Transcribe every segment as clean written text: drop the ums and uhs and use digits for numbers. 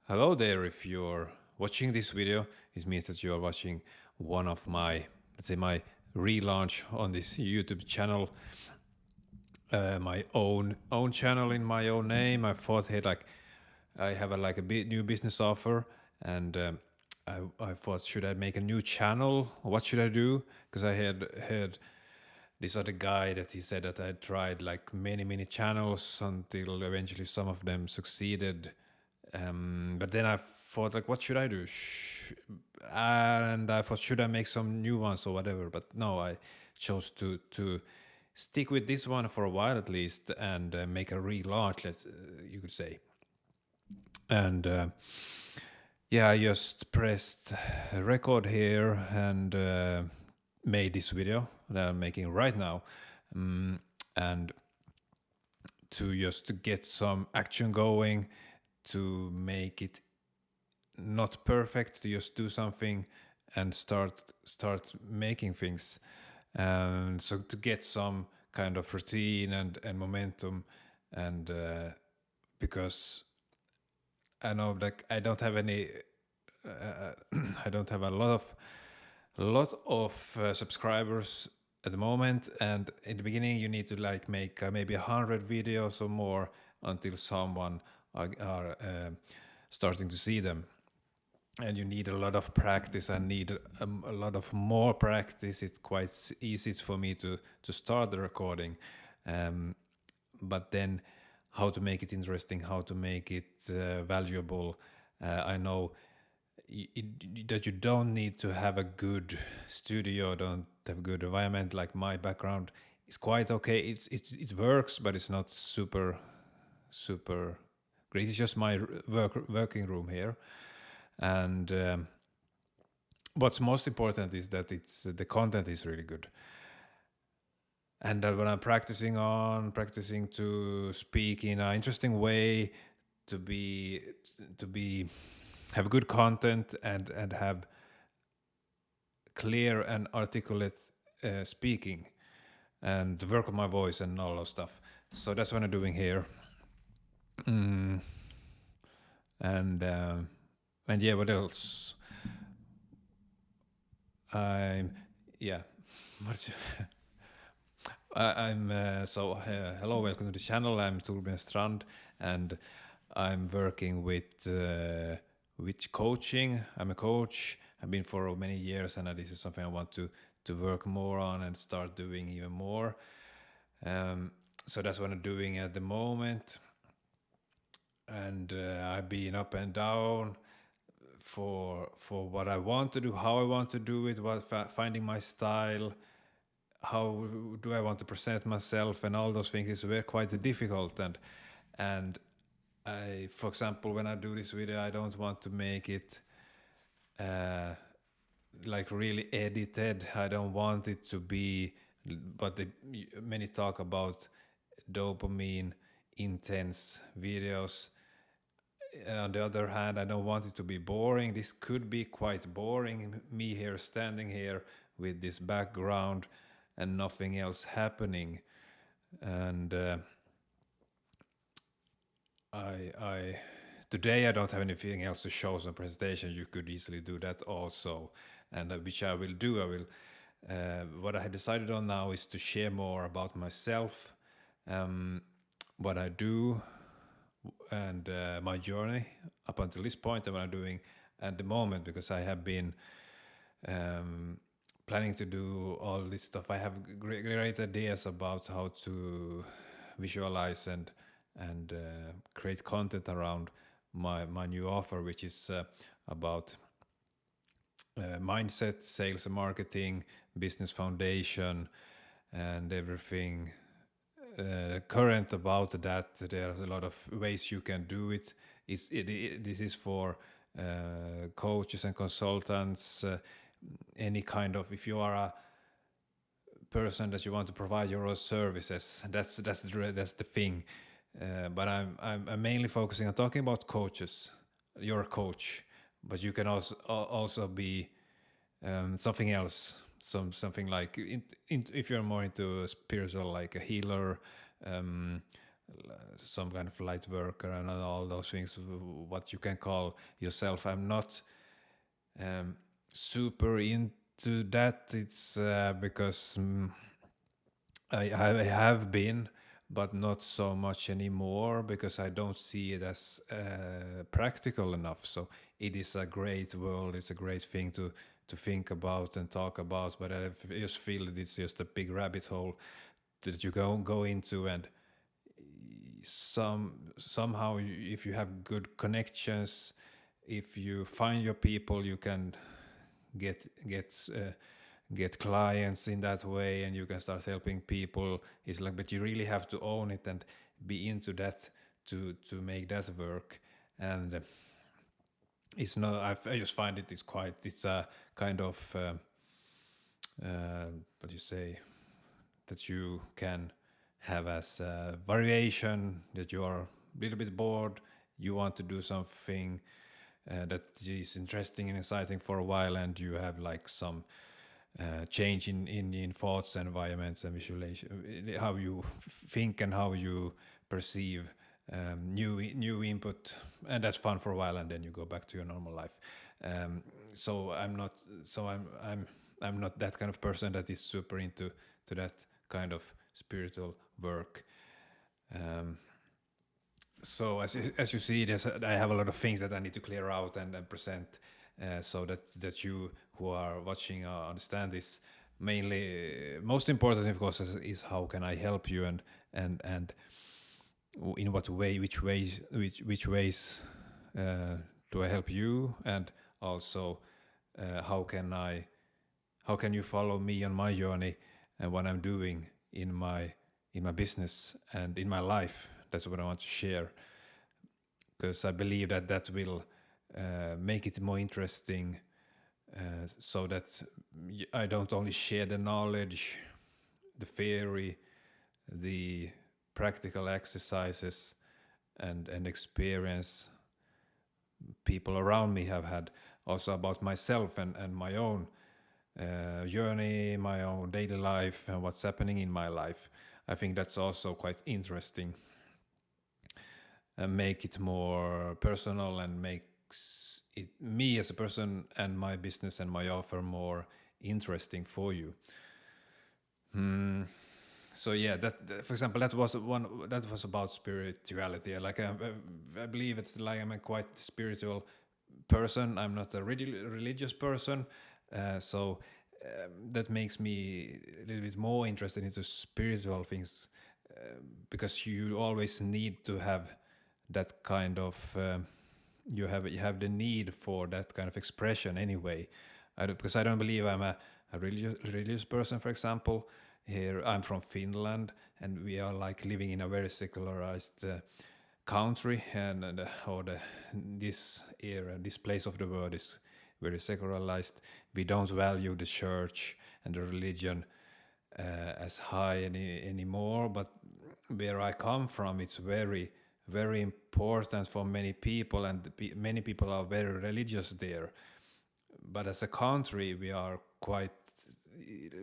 Hello there, if you're watching this video, it means that you are watching one of my, let's say my relaunch on this YouTube channel, my own channel in my own name. I thought, hey, like I have a new business offer, and I thought, should I make a new channel? What should I do? Because I had heard this other guy that he said that I tried like many channels until eventually some of them succeeded. But then I thought, like, what should I do? And I thought, should I make some new ones or whatever? But no, I chose to stick with this one for a while at least and make a relaunch. You could say. And yeah, I just pressed record here and made this video that I'm making right now, and to get some action going, to make it not perfect, to just do something and start making things, and so to get some kind of routine and momentum, and because I know like I don't have any I don't have a lot of subscribers at the moment, and in the beginning you need to like make maybe 100 videos or more until someone are starting to see them, and you need a lot of practice. I need a lot of more practice. It's quite easy for me to start the recording, but then how to make it interesting, how to make it valuable. I know that you don't need to have a good studio, don't have a good environment. Like my background is quite okay. It works, but it's not super great. It's just my working room here, and what's most important is that the content is really good, and that when I'm practicing to speak in an interesting way, to be have good content and have clear and articulate speaking, and work on my voice and all those stuff. So that's what I'm doing here. And and yeah, what else? I'm yeah. What's I'm hello, welcome to the channel. I'm Torbjörn Strand, and I'm working with coaching. I'm a coach. I've been for many years, and this is something I want to work more on and start doing even more. So that's what I'm doing at the moment, and I've been up and down for what I want to do, how I want to do it, finding my style, how do I want to present myself, and all those things is very quite difficult. And I, for example, when I do this video, I don't want to make it like really edited. I don't want it to be, but many talk about dopamine intense videos. On the other hand, I don't want it to be boring. This could be quite boring, me here standing here with this background and nothing else happening. And I today I don't have anything else to show some presentation. You could easily do that also, and which I will do. I will. What I had decided on now is to share more about myself, what I do, and my journey up until this point, and what I'm doing at the moment, because I have been planning to do all this stuff. I have great ideas about how to visualize and create content around my new offer, which is about mindset, sales and marketing, business foundation, and everything current about that. There's a lot of ways you can do it. This is for coaches and consultants, any kind of, if you are a person that you want to provide your own services, that's the thing. But I'm mainly focusing on talking about coaches. You're a coach, but you can also be something else, something like if you're more into spiritual, like a healer, some kind of light worker and all those things, what you can call yourself. I'm not um, super into that. It's because I have been, but not so much anymore because I don't see it as practical enough. So it is a great world. It's a great thing to think about and talk about. But I just feel that it's just a big rabbit hole that you go into, and somehow if you have good connections, if you find your people, you can get get get clients in that way, and you can start helping people. It's like, but you really have to own it and be into that to make that work. And it's not, I just find it's a kind of what do you say, that you can have as a variation, that you are a little bit bored, you want to do something that is interesting and exciting for a while, and you have like some change in thoughts, environments, and visualization, how you think and how you perceive new input, and that's fun for a while, and then you go back to your normal life. So I'm not, so I'm not that kind of person that is super into to that kind of spiritual work. Um, so as you see, I have a lot of things that I need to clear out and present, so that you who are watching understand this. Mainly, most important, of course, is how can I help you, and in what way, which ways do I help you, and also how can how can you follow me on my journey and what I'm doing in my business and in my life. That's what I want to share, because I believe that that will make it more interesting, so that I don't only share the knowledge, the theory, the practical exercises, and experience people around me have had, also about myself and my own journey, my own daily life, and what's happening in my life. I think that's also quite interesting, and make it more personal, and makes it me as a person and my business and my offer more interesting for you. So yeah, for example, that was about spirituality. Like I believe it's like I'm a quite spiritual person. I'm not a religious person, so that makes me a little bit more interested into spiritual things, because you always need to have that kind of you have the need for that kind of expression anyway. Because I don't believe I'm a religious person, for example. Here I'm from Finland, and we are like living in a very secularized country, and this era, this place of the world is very secularized. We don't value the church and the religion as high anymore. But where I come from, it's very important for many people, and many people are very religious there. But as a country, we are quite.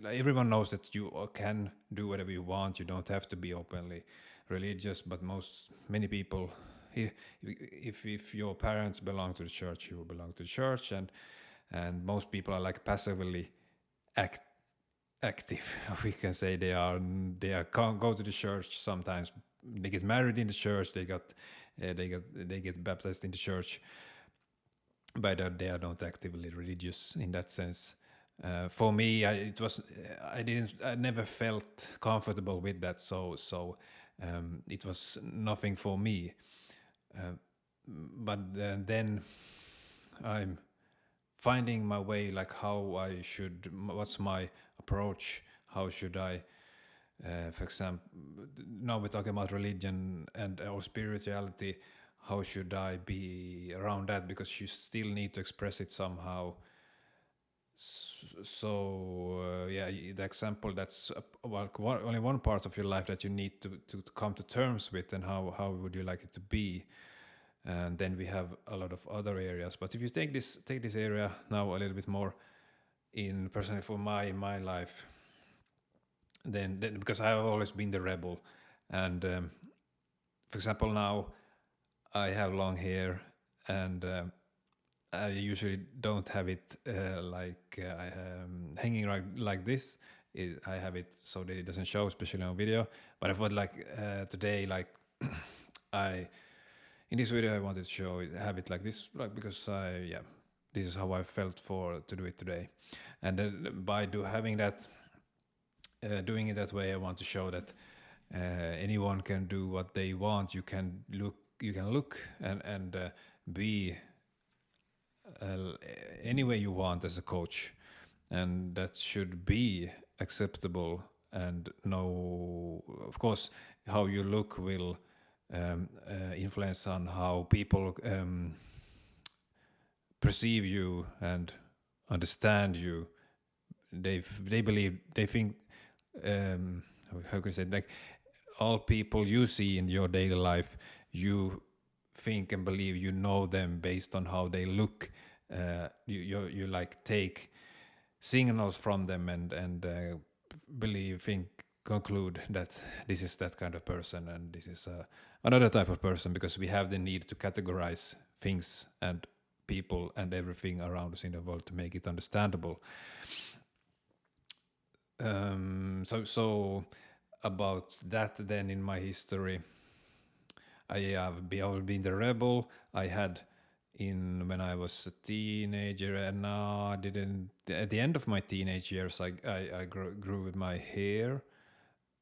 Everyone knows that you can do whatever you want. You don't have to be openly religious. But many people, if your parents belong to the church, you belong to the church, and most people are like passively act, active. We can say they can't go to the church sometimes. They get married in the church. They get baptized in the church, but they are not actively religious in that sense. For me, I never felt comfortable with that, so it was nothing for me. But then I'm finding my way, like how I should, what's my approach, how should I, for example, now we're talking about religion and or spirituality, how should I be around that, because you still need to express it somehow. So yeah, the example, that's only one part of your life that you need to come to terms with, and how would you like it to be. And then we have a lot of other areas. But if you take this area now a little bit more in personally for my life, then because I have always been the rebel, and for example, now I have long hair, and I usually don't have it hanging like this. I have it so that it doesn't show, especially on video. But I thought today, I in this video I wanted to show it, have it like this, because this is how I felt for to do it today, and by doing it that way, I want to show that anyone can do what they want. You can look and be any way you want as a coach, and that should be acceptable. And no, of course, how you look will influence on how people perceive you and understand you. They think, how can I say, like, all people you see in your daily life, you think and believe you know them based on how they look. You like take signals from them and conclude that this is that kind of person and this is another type of person, because we have the need to categorize things and people and everything around us in the world to make it understandable. So about that, then, in my history, I have been the rebel I had when I was a teenager, and now I didn't. At the end of my teenage years, I grew with my hair,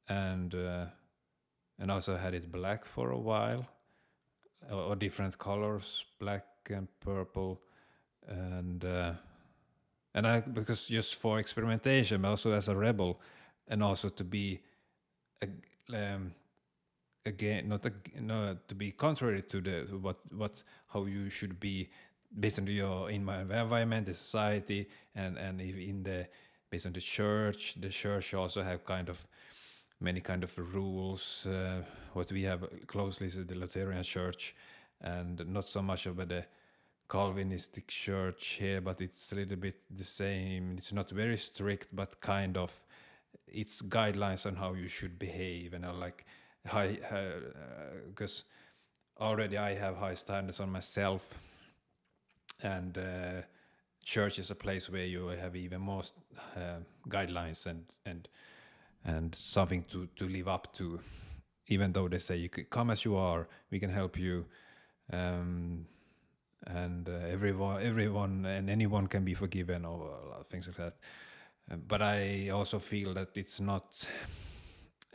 and also had it black for a while, or different colors, black and purple, and I, because just for experimentation, but also as a rebel, and also to be again, not to be contrary to how you should be based on your environment, the society, and based on the church. The church also have many kind of rules. What we have closely is the Lutheran Church, and not so much about the Calvinistic church here, but it's a little bit the same. It's not very strict, but kind of, it's guidelines on how you should behave, and because already I have high standards on myself, and church is a place where you have even more guidelines and something to live up to, even though they say you could come as you are, we can help you, and everyone and anyone can be forgiven, or a lot of things like that. But I also feel that it's not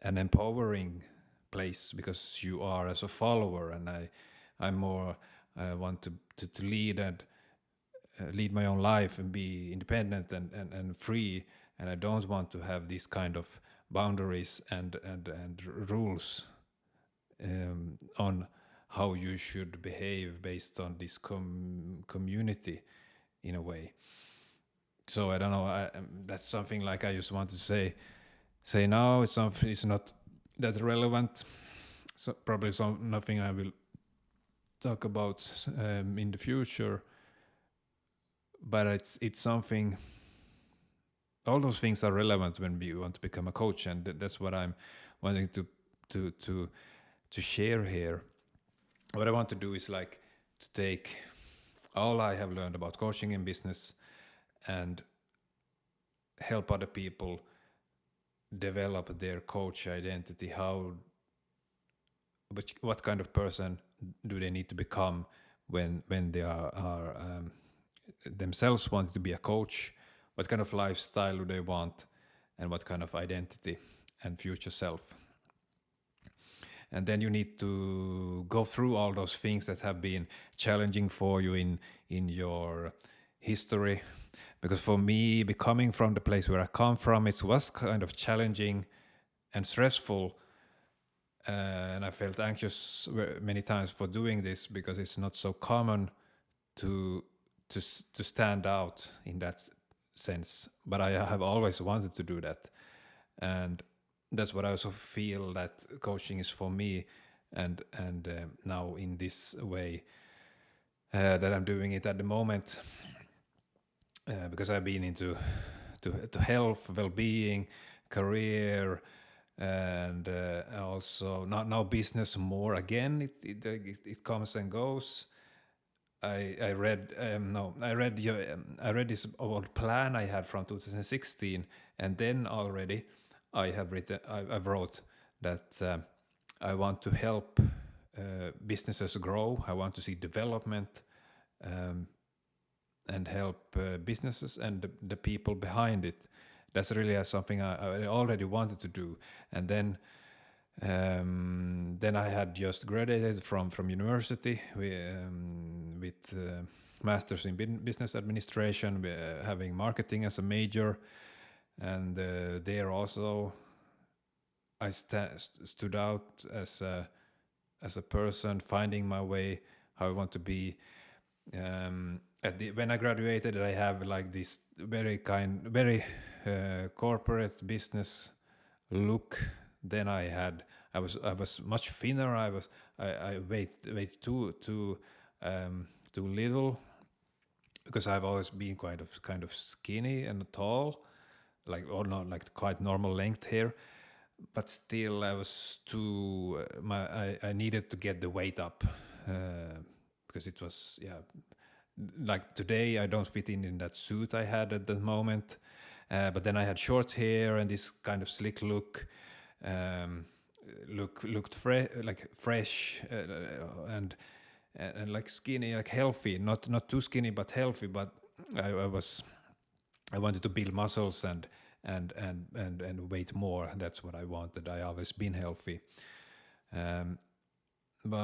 an empowering place, because you are as a follower, and I'm more want to lead and lead my own life and be independent and free, and I don't want to have these kind of boundaries and rules on how you should behave based on this community, in a way. So I don't know. That's something like I just want to say now. It's not that relevant. So probably nothing I will talk about in the future. But it's something. All those things are relevant when we want to become a coach, and that's what I'm wanting to share here. What I want to do is to take all I have learned about coaching in business and help other people develop their coach identity. What kind of person do they need to become when they are themselves wanting to be a coach? What kind of lifestyle do they want, and what kind of identity and future self? And then you need to go through all those things that have been challenging for you in your history. Because for me, coming from the place where I come from, it was kind of challenging and stressful. And I felt anxious many times for doing this, because it's not so common to stand out in that sense. But I have always wanted to do that. And that's what I also feel that coaching is for me, and now in this way that I'm doing it at the moment, because I've been into to health, well-being, career, and also now business more again. It comes and goes. I read no I read I read this old plan I had from 2016, and then already I wrote that I want to help businesses grow. I want to see development, um, and help businesses and the people behind it. That's really something I already wanted to do. And then I had just graduated from university with masters in business administration, having marketing as a major, and there also I stood out as a person, finding my way, how I want to be. When I graduated, I have like this very corporate business look. Then I was much thinner. I weighed too little, because I've always been kind of skinny and tall, like, or not like quite normal length here, but still I was too I needed to get the weight up, because it was, yeah, like today I don't fit in that suit I had at the moment, but then I had short hair and this kind of slick look, um, looked like fresh, and like skinny, like healthy, not too skinny but healthy. But I wanted to build muscles and weight more. That's what I wanted. I always been healthy. Um, but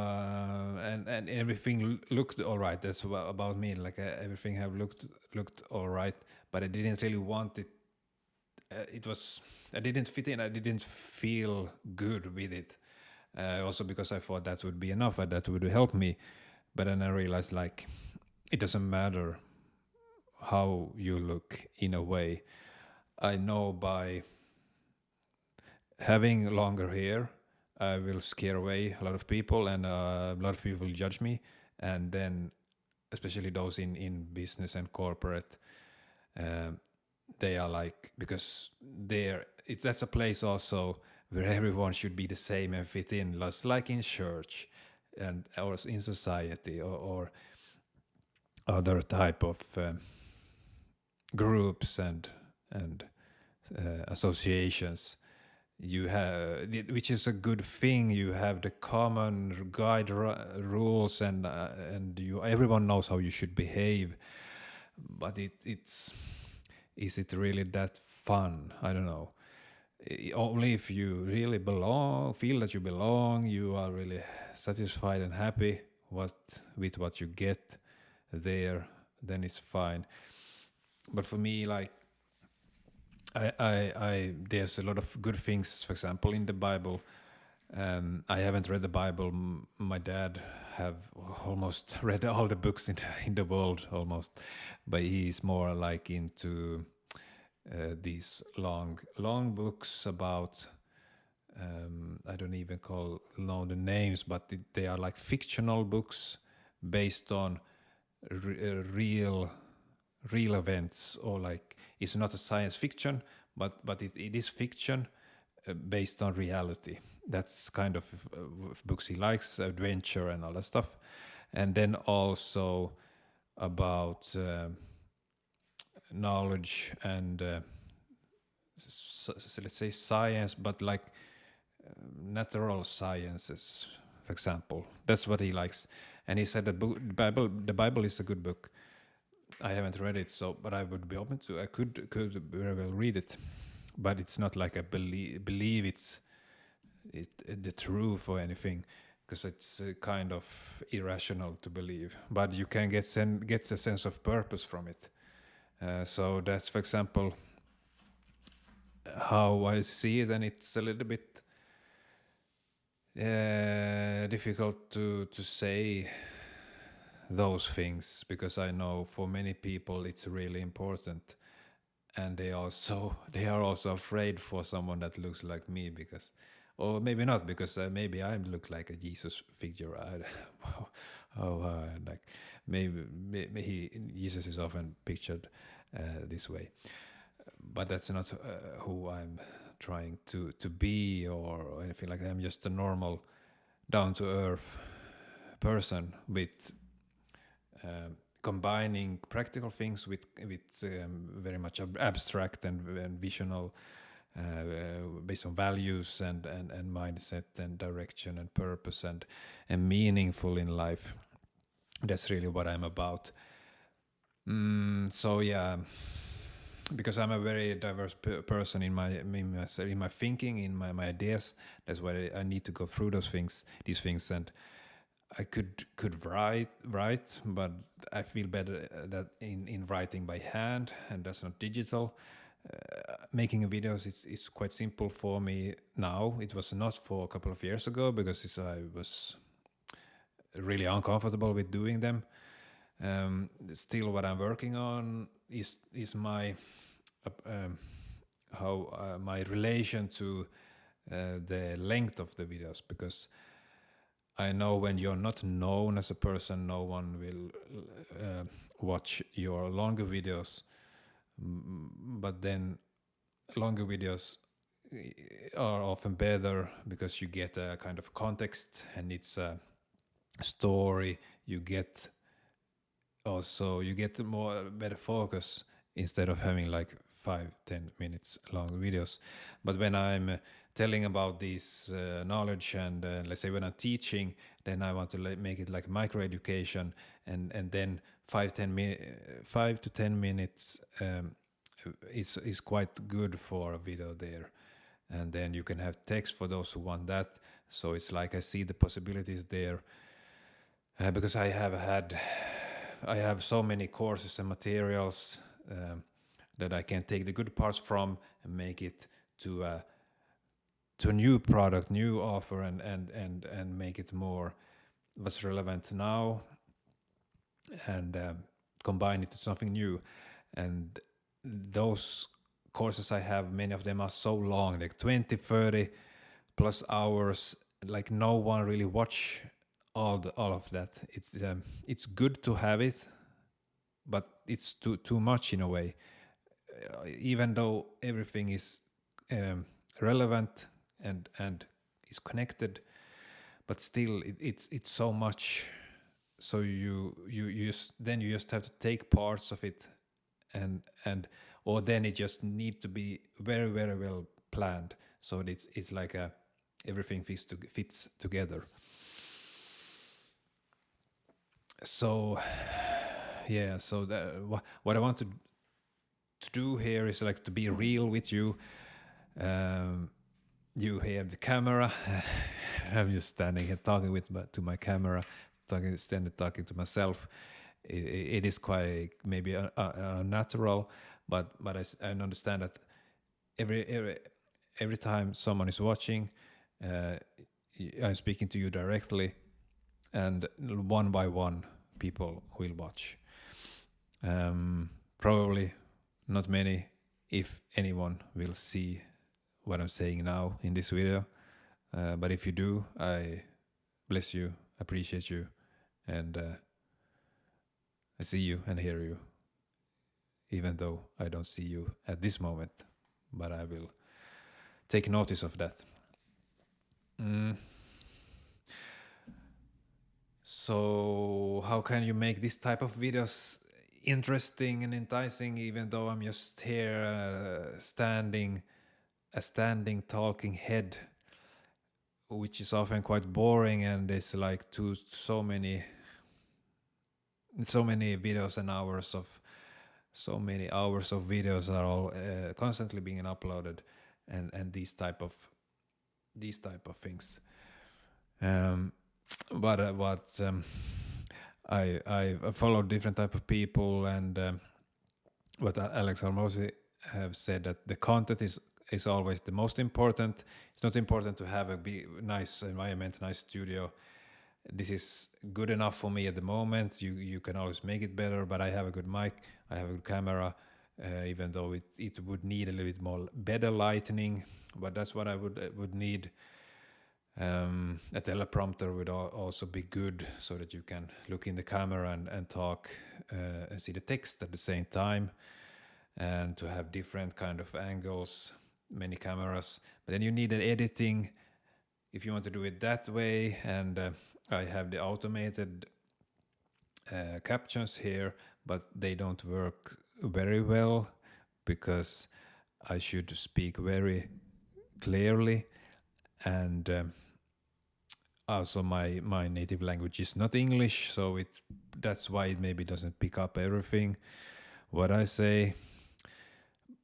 and everything looked all right. That's about me. Like everything have looked all right, but I didn't really want it. It was, I didn't fit in. I didn't feel good with it. Also because I thought that would be enough, and that would help me. But then I realized, like, it doesn't matter how you look in a way. I know by having longer hair, I will scare away a lot of people, and a lot of people will judge me. And then, especially those in business and corporate, um, they are like, because that's a place also where everyone should be the same and fit in, just like in church and or in society, or other type of groups and associations. You have, which is a good thing. You have the common guide rules, and you, everyone knows how you should behave. But it's, is it really that fun? I don't know. Only if you really belong, feel that you belong, you are really satisfied and happy with what you get there, then it's fine. But for me, like, I there's a lot of good things, for example, in the Bible. I haven't read the Bible. My dad have almost read all the books in the world almost, but he's more like into these long books about, I don't even know the names, but they are like fictional books based on real events, or like, it's not a science fiction, but it is fiction based on reality. That's kind of books he likes, adventure and all that stuff. And then also about knowledge and so let's say science, but like natural sciences, for example. That's what he likes. And he said that the Bible is a good book. I haven't read it, so, but I would be open to. I could very well read it, but it's not like I believe it's the truth or anything, because it's kind of irrational to believe. But you can get a sense of purpose from it. So that's, for example, how I see it, and it's a little bit difficult to say those things, because I know for many people it's really important, and they are also afraid for someone that looks like me, because, or maybe not, because maybe I look like a Jesus figure. Like maybe Jesus is often pictured this way, but that's not who I'm trying to be or anything like that. I'm just a normal, down to earth person with combining practical things with very much abstract and visional, based on values and mindset and direction and purpose and meaningful in life. That's really what I'm about. So yeah, because I'm a very diverse person in my thinking, in my ideas. That's why I need to go through these things, and I could write, but I feel better that in writing by hand, and that's not digital. Making videos is quite simple for me now. It was not for a couple of years ago because I was really uncomfortable with doing them. Still, what I'm working on is my how my relation to the length of the videos, because I know when you're not known as a person, no one will watch your longer videos. But then longer videos are often better because you get a kind of context, and it's a story. You get more better focus instead of having like 5-10 minutes long videos. But when I'm telling about this knowledge, and let's say when I'm teaching, then I want to make it like micro education, and then 5 to 10 minutes is quite good for a video there. And then you can have text for those who want that. So it's like I see the possibilities there, because I have so many courses and materials that I can take the good parts from and make it to a new product, new offer, and make it more what's relevant now, and combine it to something new. And those courses I have, many of them are so long, like 20-30 plus hours. Like no one really watch all of that. It's good to have it, but it's too much in a way. Even though everything is relevant and is connected, but still it's so much. So you just have to take parts of it, and or then it just need to be very, very well planned, so it's like everything fits together. So yeah, so what I want to do here is like to be real with you. You hear the camera. I'm just standing here talking to my camera, talking to myself. It is quite maybe unnatural, but I understand that every time someone is watching, I'm speaking to you directly, and one by one people will watch. Probably not many, if anyone, will see what I'm saying now in this video. But if you do, I bless you, appreciate you, and I see you and hear you, even though I don't see you at this moment, but I will take notice of that. So how can you make this type of videos interesting and enticing, even though I'm just here standing talking head, which is often quite boring, and there's like so many videos and hours of videos are all constantly being uploaded, and these type of things. But I follow different type of people, and what Alex Hormozy have said, that the content is always the most important. It's not important to have a nice environment, nice studio. This is good enough for me at the moment. You can always make it better, but I have a good mic, I have a good camera, even though it would need a little bit more better lighting, but that's what I would need. A teleprompter would also be good, so that you can look in the camera and talk and see the text at the same time, and to have different kind of angles many cameras. But then you need an editing if you want to do it that way. And I have the automated captions here, but they don't work very well because I should speak very clearly. And also my native language is not English, so that's why it maybe doesn't pick up everything what I say.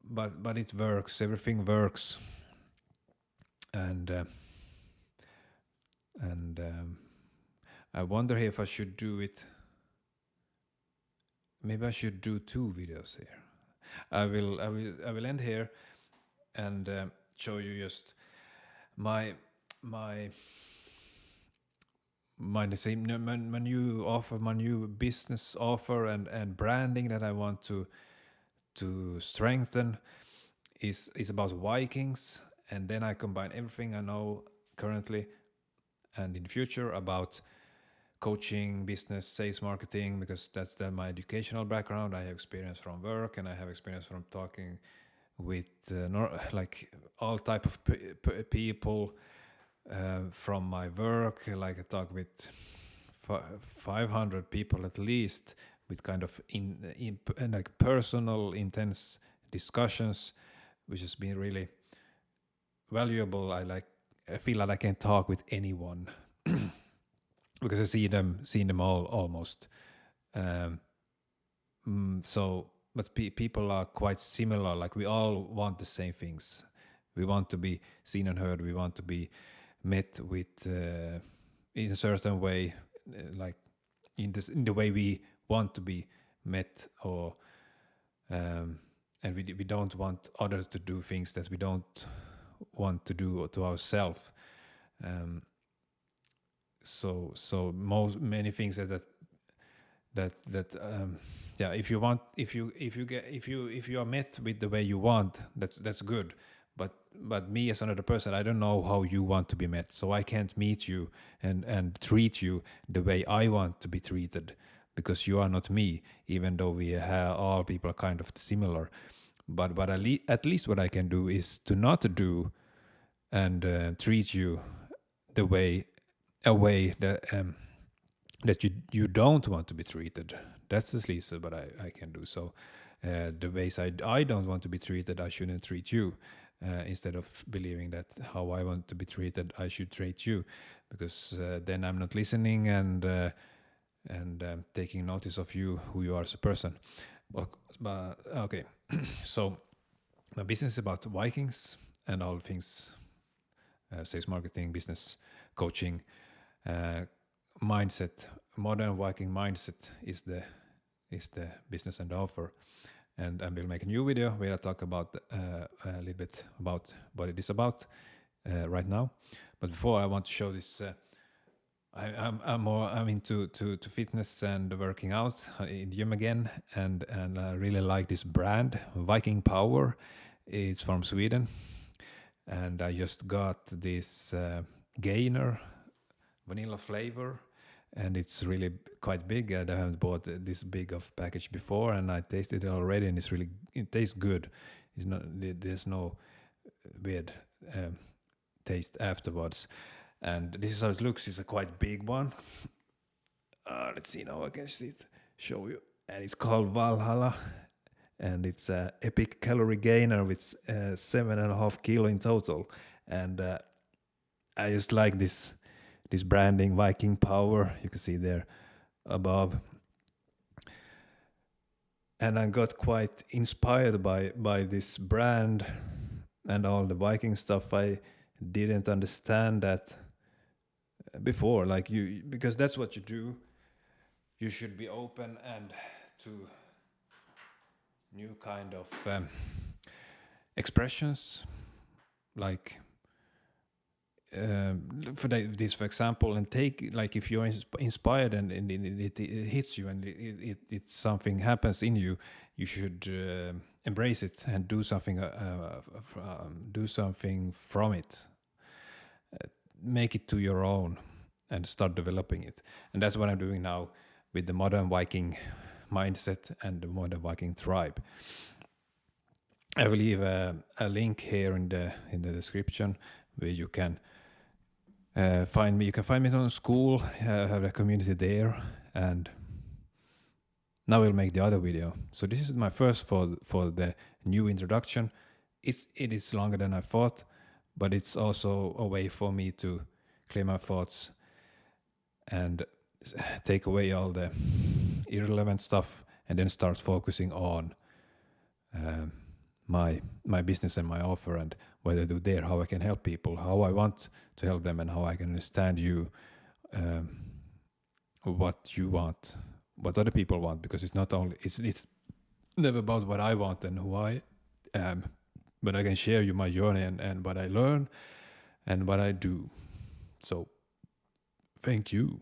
But it works. Everything works. And I wonder if I should do it. Maybe I should do 2 videos here. I will end here and show you just my new offer, my new business offer and branding that I want to strengthen is about Vikings, and then I combine everything I know currently and in the future about coaching, business, sales, marketing, because that's my educational background. I have experience from work, and I have experience from talking with like all type of people from my work. Like I talk with 500 people at least, with kind of in like personal, intense discussions, which has been really valuable. I feel like I can talk with anyone because I see them all almost. So, but people are quite similar. Like we all want the same things. We want to be seen and heard. We want to be met with in a certain way, like in the way we want to be met, or and we don't want others to do things that we don't want to do to ourselves. So many things that yeah, if you are met with the way you want, that's good. But me as another person, I don't know how you want to be met, so I can't meet you and treat you the way I want to be treated, because you are not me, even though we have all people are kind of similar. But at least what I can do is to not do and treat you the way a way that you don't want to be treated. That's at least what I can do. So the ways I don't want to be treated, I shouldn't treat you. Instead of believing that how I want to be treated, I should treat you, because then I'm not listening and taking notice of you, who you are as a person. But okay, so my business is about Vikings and all things sales, marketing, business, coaching, mindset. Modern Viking mindset is the business and offer. And I will make a new video where I talk about a little bit about what it is about right now. But before, I want to show this. I'm into fitness and working out in the gym again, and I really like this brand, Viking Power. It's from Sweden, and I just got this gainer, vanilla flavor, and it's really quite big. I haven't bought this big of package before, and I tasted it already, and it tastes good. There's no weird taste afterwards. And this is how it looks. It's a quite big one. Let's see now. I can see it. Show you. And it's called Valhalla, and it's a epic calorie gainer with 7.5 kilo in total. And I just like this branding, Viking Power. You can see there above. And I got quite inspired by this brand and all the Viking stuff. I didn't understand that before, like because that's what you do. You should be open and to new kind of expressions, like for this, for example, and take, like, if you're inspired and it hits you and it something happens in you, you should embrace it and do something from it. Make it to your own and start developing it. And that's what I'm doing now with the modern Viking mindset and the modern Viking tribe. I will leave a link here in the description where you can find me. You can find me on school. Have a community there, and now we'll make the other video. So this is my first for the new introduction. It is longer than I thought, but it's also a way for me to clear my thoughts and take away all the irrelevant stuff, and then start focusing on my business and my offer and what I do there, how I can help people, how I want to help them, and how I can understand you, what you want, what other people want, because it's not only it's never about what I want and who I am, but I can share you my journey and what I learn and what I do. So thank you.